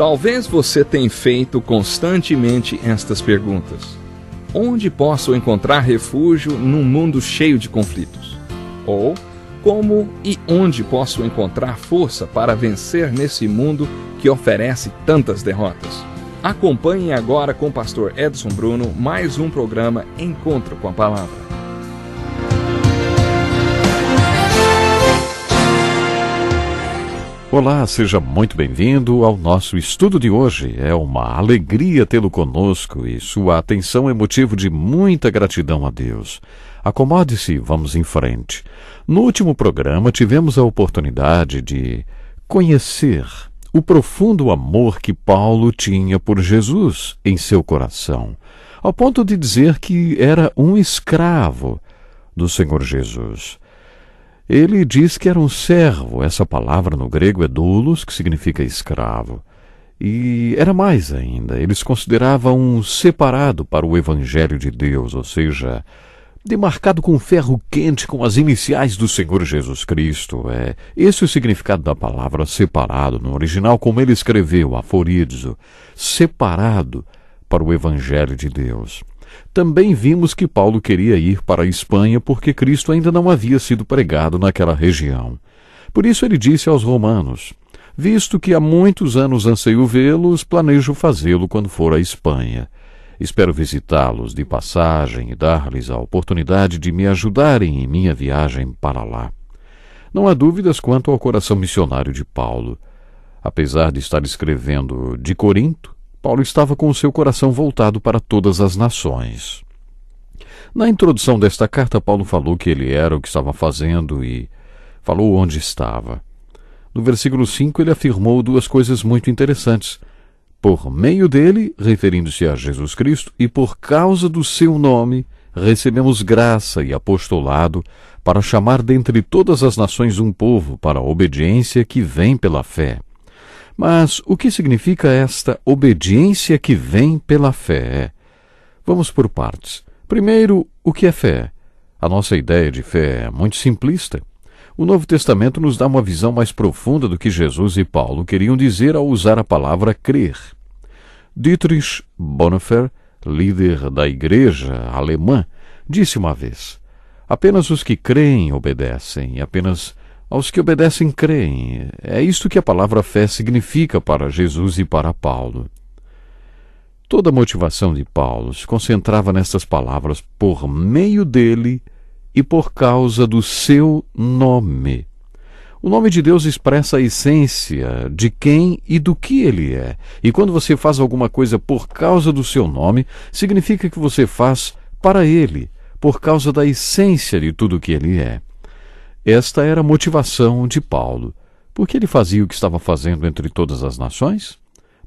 Talvez você tenha feito constantemente estas perguntas. Onde posso encontrar refúgio num mundo cheio de conflitos? Ou como e onde posso encontrar força para vencer nesse mundo que oferece tantas derrotas? Acompanhe agora com o pastor Edson Bruno mais um programa Encontro com a Palavra. Olá, seja muito bem-vindo ao nosso estudo de hoje. É uma alegria tê-lo conosco e sua atenção é motivo de muita gratidão a Deus. Acomode-se e vamos em frente. No último programa tivemos a oportunidade de conhecer o profundo amor que Paulo tinha por Jesus em seu coração, ao ponto de dizer que era um escravo do Senhor Jesus. Ele diz que era um servo. Essa palavra no grego é doulos, que significa escravo. E era mais ainda, ele se considerava um separado para o Evangelho de Deus, ou seja, demarcado com ferro quente com as iniciais do Senhor Jesus Cristo. É esse o significado da palavra separado, no original como ele escreveu, aforizo, separado para o Evangelho de Deus. Também vimos que Paulo queria ir para a Espanha porque Cristo ainda não havia sido pregado naquela região. Por isso ele disse aos romanos: visto que há muitos anos anseio vê-los, planejo fazê-lo quando for à Espanha. Espero visitá-los de passagem e dar-lhes a oportunidade de me ajudarem em minha viagem para lá. Não há dúvidas quanto ao coração missionário de Paulo. Apesar de estar escrevendo de Corinto, Paulo estava com o seu coração voltado para todas as nações. Na introdução desta carta, Paulo falou que ele era o que estava fazendo e falou onde estava. No versículo 5, ele afirmou duas coisas muito interessantes. Por meio dele, referindo-se a Jesus Cristo, e por causa do seu nome, recebemos graça e apostolado para chamar dentre todas as nações um povo para a obediência que vem pela fé. Mas o que significa esta obediência que vem pela fé? Vamos por partes. Primeiro, o que é fé? A nossa ideia de fé é muito simplista. O Novo Testamento nos dá uma visão mais profunda do que Jesus e Paulo queriam dizer ao usar a palavra crer. Dietrich Bonhoeffer, líder da igreja alemã, disse uma vez: apenas os que creem obedecem, e apenas aos que obedecem creem. É isto que a palavra fé significa para Jesus e para Paulo. Toda a motivação de Paulo se concentrava nestas palavras: por meio dele e por causa do seu nome. O nome de Deus expressa a essência de quem e do que ele é. E quando você faz alguma coisa por causa do seu nome, significa que você faz para ele, por causa da essência de tudo que ele é. Esta era a motivação de Paulo. Por que ele fazia o que estava fazendo entre todas as nações?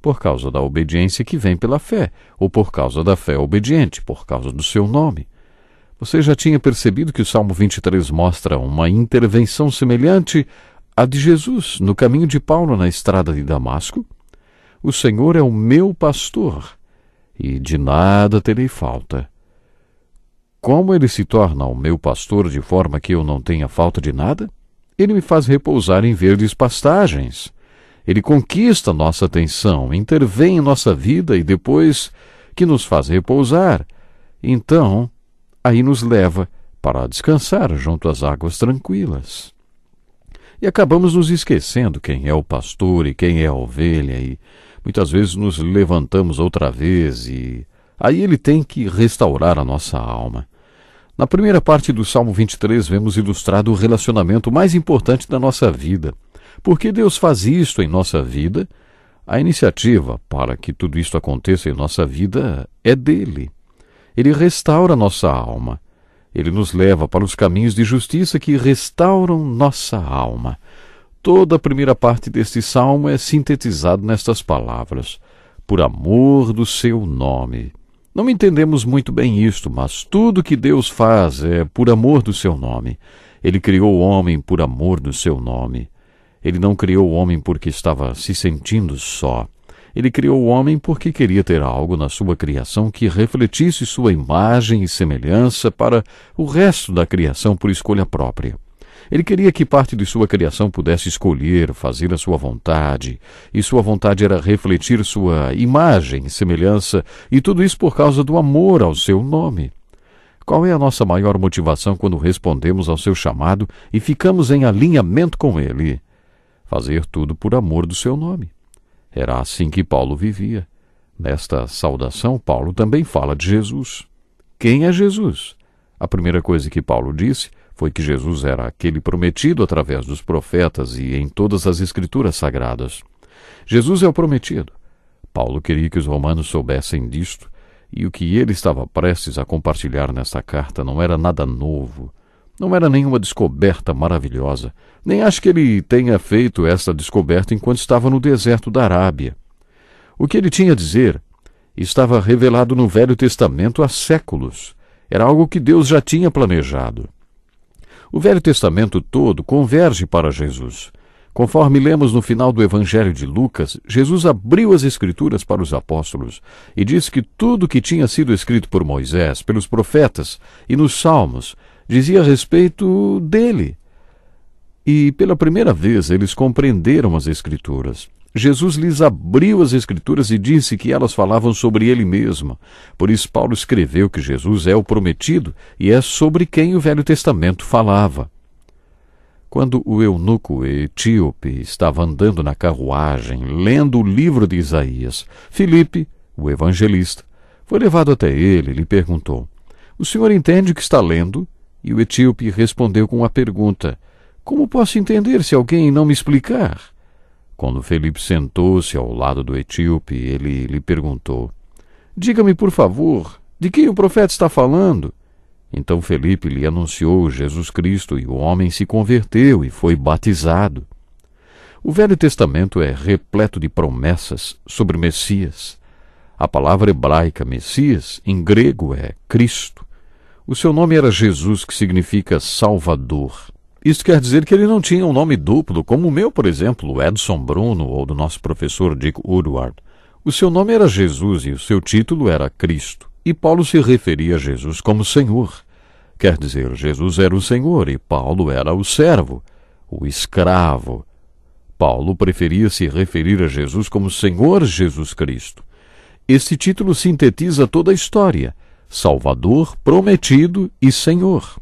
Por causa da obediência que vem pela fé, ou por causa da fé obediente, por causa do seu nome. Você já tinha percebido que o Salmo 23 mostra uma intervenção semelhante à de Jesus no caminho de Paulo na estrada de Damasco? O Senhor é o meu pastor, e de nada terei falta. Como ele se torna o meu pastor de forma que eu não tenha falta de nada? Ele me faz repousar em verdes pastagens. Ele conquista nossa atenção, intervém em nossa vida e depois que nos faz repousar, então aí nos leva para descansar junto às águas tranquilas. E acabamos nos esquecendo quem é o pastor e quem é a ovelha, e muitas vezes nos levantamos outra vez e aí ele tem que restaurar a nossa alma. Na primeira parte do Salmo 23 vemos ilustrado o relacionamento mais importante da nossa vida. Por que Deus faz isto em nossa vida? A iniciativa para que tudo isto aconteça em nossa vida é dele. Ele restaura nossa alma. Ele nos leva para os caminhos de justiça que restauram nossa alma. Toda a primeira parte deste salmo é sintetizado nestas palavras: por amor do seu nome. Não entendemos muito bem isto, mas tudo que Deus faz é por amor do seu nome. Ele criou o homem por amor do seu nome. Ele não criou o homem porque estava se sentindo só. Ele criou o homem porque queria ter algo na sua criação que refletisse sua imagem e semelhança para o resto da criação por escolha própria. Ele queria que parte de sua criação pudesse escolher fazer a sua vontade, e sua vontade era refletir sua imagem e semelhança, e tudo isso por causa do amor ao seu nome. Qual é a nossa maior motivação quando respondemos ao seu chamado e ficamos em alinhamento com ele? Fazer tudo por amor do seu nome. Era assim que Paulo vivia. Nesta saudação, Paulo também fala de Jesus. Quem é Jesus? A primeira coisa que Paulo disse foi que Jesus era aquele prometido através dos profetas e em todas as escrituras sagradas. Jesus é o prometido. Paulo queria que os romanos soubessem disto, e o que ele estava prestes a compartilhar nesta carta não era nada novo, não era nenhuma descoberta maravilhosa, nem acho que ele tenha feito esta descoberta enquanto estava no deserto da Arábia. O que ele tinha a dizer estava revelado no Velho Testamento há séculos. Era algo que Deus já tinha planejado. O Velho Testamento todo converge para Jesus. Conforme lemos no final do Evangelho de Lucas, Jesus abriu as Escrituras para os apóstolos e disse que tudo que tinha sido escrito por Moisés, pelos profetas e nos Salmos, dizia a respeito dele. E pela primeira vez eles compreenderam as Escrituras. Jesus lhes abriu as Escrituras e disse que elas falavam sobre ele mesmo. Por isso Paulo escreveu que Jesus é o prometido e é sobre quem o Velho Testamento falava. Quando o eunuco etíope estava andando na carruagem, lendo o livro de Isaías, Filipe, o evangelista, foi levado até ele e lhe perguntou: "O senhor entende o que está lendo?" E o etíope respondeu com a pergunta: "Como posso entender se alguém não me explicar?" Quando Filipe sentou-se ao lado do etíope, ele lhe perguntou: "Diga-me, por favor, de quem o profeta está falando?" Então Filipe lhe anunciou Jesus Cristo, e o homem se converteu e foi batizado. O Velho Testamento é repleto de promessas sobre Messias. A palavra hebraica Messias, em grego, é Cristo. O seu nome era Jesus, que significa Salvador. Isso quer dizer que ele não tinha um nome duplo, como o meu, por exemplo, o Edson Bruno, ou do nosso professor Dick Woodward. O seu nome era Jesus e o seu título era Cristo. E Paulo se referia a Jesus como Senhor. Quer dizer, Jesus era o Senhor e Paulo era o servo, o escravo. Paulo preferia se referir a Jesus como Senhor Jesus Cristo. Este título sintetiza toda a história: Salvador, prometido e Senhor.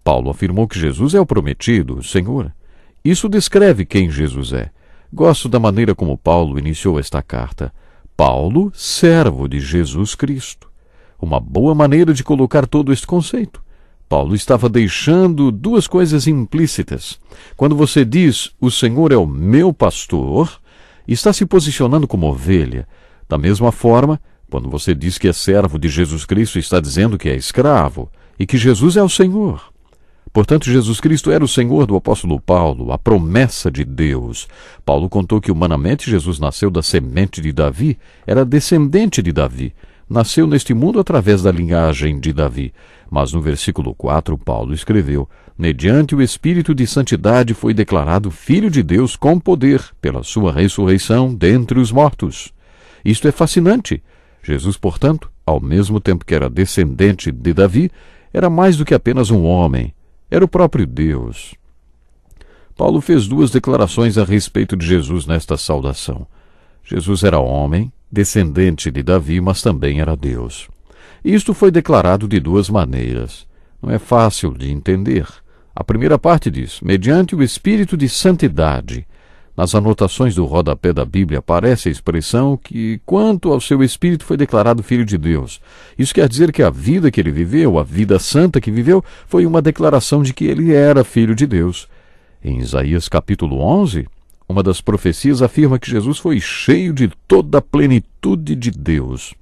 Paulo afirmou que Jesus é o prometido, o Senhor. Isso descreve quem Jesus é. Gosto da maneira como Paulo iniciou esta carta. Paulo, servo de Jesus Cristo. Uma boa maneira de colocar todo este conceito. Paulo estava deixando duas coisas implícitas. Quando você diz, "O Senhor é o meu pastor", está se posicionando como ovelha. Da mesma forma, quando você diz que é servo de Jesus Cristo, está dizendo que é escravo e que Jesus é o Senhor. Portanto, Jesus Cristo era o Senhor do apóstolo Paulo, a promessa de Deus. Paulo contou que humanamente Jesus nasceu da semente de Davi, era descendente de Davi. Nasceu neste mundo através da linhagem de Davi. Mas no versículo 4, Paulo escreveu: "Mediante o Espírito de Santidade foi declarado Filho de Deus com poder, pela sua ressurreição dentre os mortos." Isto é fascinante. Jesus, portanto, ao mesmo tempo que era descendente de Davi, era mais do que apenas um homem. Era o próprio Deus. Paulo fez duas declarações a respeito de Jesus nesta saudação. Jesus era homem, descendente de Davi, mas também era Deus. Isto foi declarado de duas maneiras. Não é fácil de entender. A primeira parte diz: mediante o Espírito de Santidade. Nas anotações do rodapé da Bíblia aparece a expressão que, quanto ao seu Espírito, foi declarado Filho de Deus. Isso quer dizer que a vida que ele viveu, a vida santa que viveu, foi uma declaração de que ele era Filho de Deus. Em Isaías capítulo 11, uma das profecias afirma que Jesus foi cheio de toda a plenitude de Deus.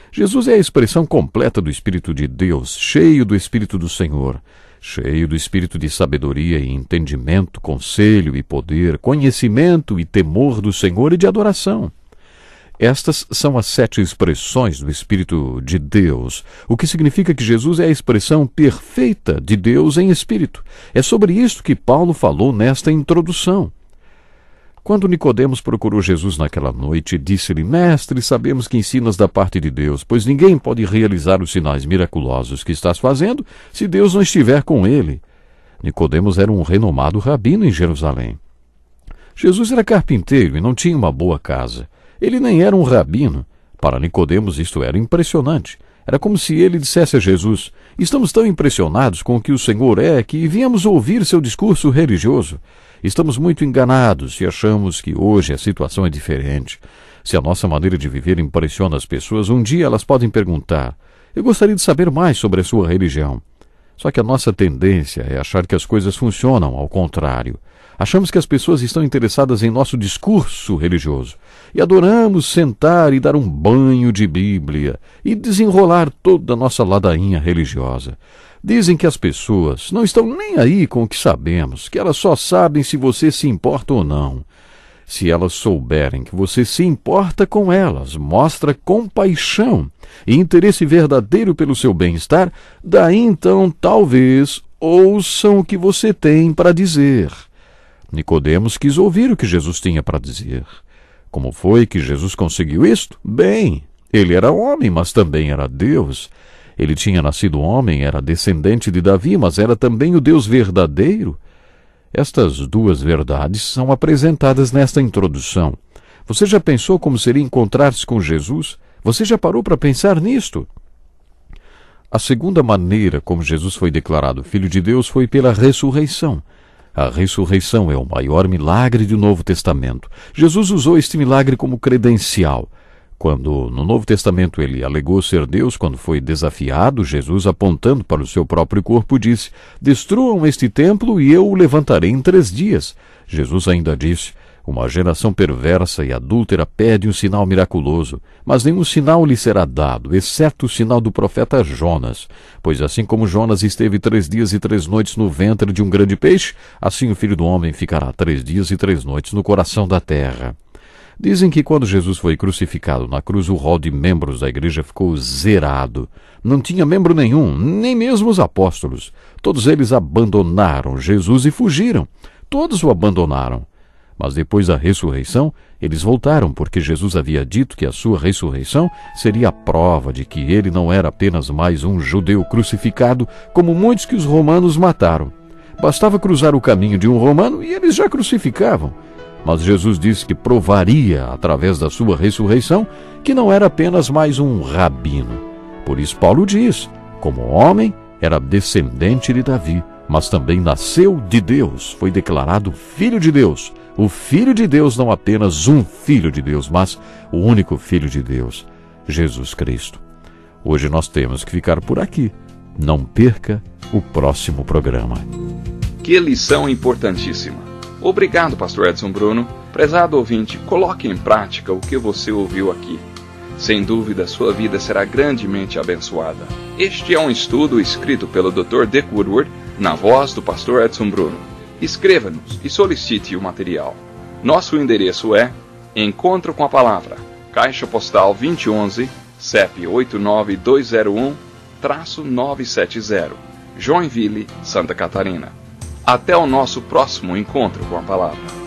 Jesus é a expressão completa do Espírito de Deus, cheio do Espírito do Senhor, cheio do espírito de sabedoria e entendimento, conselho e poder, conhecimento e temor do Senhor e de adoração. Estas são as 7 expressões do Espírito de Deus, o que significa que Jesus é a expressão perfeita de Deus em espírito. É sobre isto que Paulo falou nesta introdução. Quando Nicodemos procurou Jesus naquela noite, disse-lhe: "Mestre, sabemos que ensinas da parte de Deus, pois ninguém pode realizar os sinais miraculosos que estás fazendo se Deus não estiver com ele." Nicodemos era um renomado rabino em Jerusalém. Jesus era carpinteiro e não tinha uma boa casa. Ele nem era um rabino. Para Nicodemos isto era impressionante. Era como se ele dissesse a Jesus: estamos tão impressionados com o que o Senhor é que viemos ouvir seu discurso religioso. Estamos muito enganados se achamos que hoje a situação é diferente. Se a nossa maneira de viver impressiona as pessoas, um dia elas podem perguntar: eu gostaria de saber mais sobre a sua religião. Só que a nossa tendência é achar que as coisas funcionam ao contrário. Achamos que as pessoas estão interessadas em nosso discurso religioso e adoramos sentar e dar um banho de Bíblia e desenrolar toda a nossa ladainha religiosa. Dizem que as pessoas não estão nem aí com o que sabemos, que elas só sabem se você se importa ou não. Se elas souberem que você se importa com elas, mostra compaixão e interesse verdadeiro pelo seu bem-estar, daí então talvez ouçam o que você tem para dizer. Nicodemos quis ouvir o que Jesus tinha para dizer. Como foi que Jesus conseguiu isto? Bem, ele era homem, mas também era Deus. Ele tinha nascido homem, era descendente de Davi, mas era também o Deus verdadeiro. Estas duas verdades são apresentadas nesta introdução. Você já pensou como seria encontrar-se com Jesus? Você já parou para pensar nisto? A segunda maneira como Jesus foi declarado Filho de Deus foi pela ressurreição. A ressurreição é o maior milagre do Novo Testamento. Jesus usou este milagre como credencial. Quando no Novo Testamento ele alegou ser Deus, quando foi desafiado, Jesus, apontando para o seu próprio corpo, disse: destruam este templo e eu o levantarei em 3 dias. Jesus ainda disse: uma geração perversa e adúltera pede um sinal miraculoso, mas nenhum sinal lhe será dado, exceto o sinal do profeta Jonas. Pois assim como Jonas esteve 3 dias e 3 noites no ventre de um grande peixe, assim o Filho do Homem ficará 3 dias e 3 noites no coração da terra. Dizem que quando Jesus foi crucificado na cruz, o rol de membros da igreja ficou zerado. Não tinha membro nenhum, nem mesmo os apóstolos. Todos eles abandonaram Jesus e fugiram. Todos o abandonaram. Mas depois da ressurreição, eles voltaram, porque Jesus havia dito que a sua ressurreição seria a prova de que ele não era apenas mais um judeu crucificado, como muitos que os romanos mataram. Bastava cruzar o caminho de um romano e eles já crucificavam. Mas Jesus disse que provaria, através da sua ressurreição, que não era apenas mais um rabino. Por isso Paulo diz: como homem, era descendente de Davi, mas também nasceu de Deus, foi declarado Filho de Deus. O Filho de Deus, não apenas um Filho de Deus, mas o único Filho de Deus, Jesus Cristo. Hoje nós temos que ficar por aqui. Não perca o próximo programa. Que lição importantíssima! Obrigado, pastor Edson Bruno. Prezado ouvinte, coloque em prática o que você ouviu aqui. Sem dúvida, sua vida será grandemente abençoada. Este é um estudo escrito pelo Dr. Dick Woodward, na voz do pastor Edson Bruno. Escreva-nos e solicite o material. Nosso endereço é Encontro com a Palavra, Caixa Postal 2011, CEP 89201-970, Joinville, Santa Catarina. Até o nosso próximo encontro com a Palavra.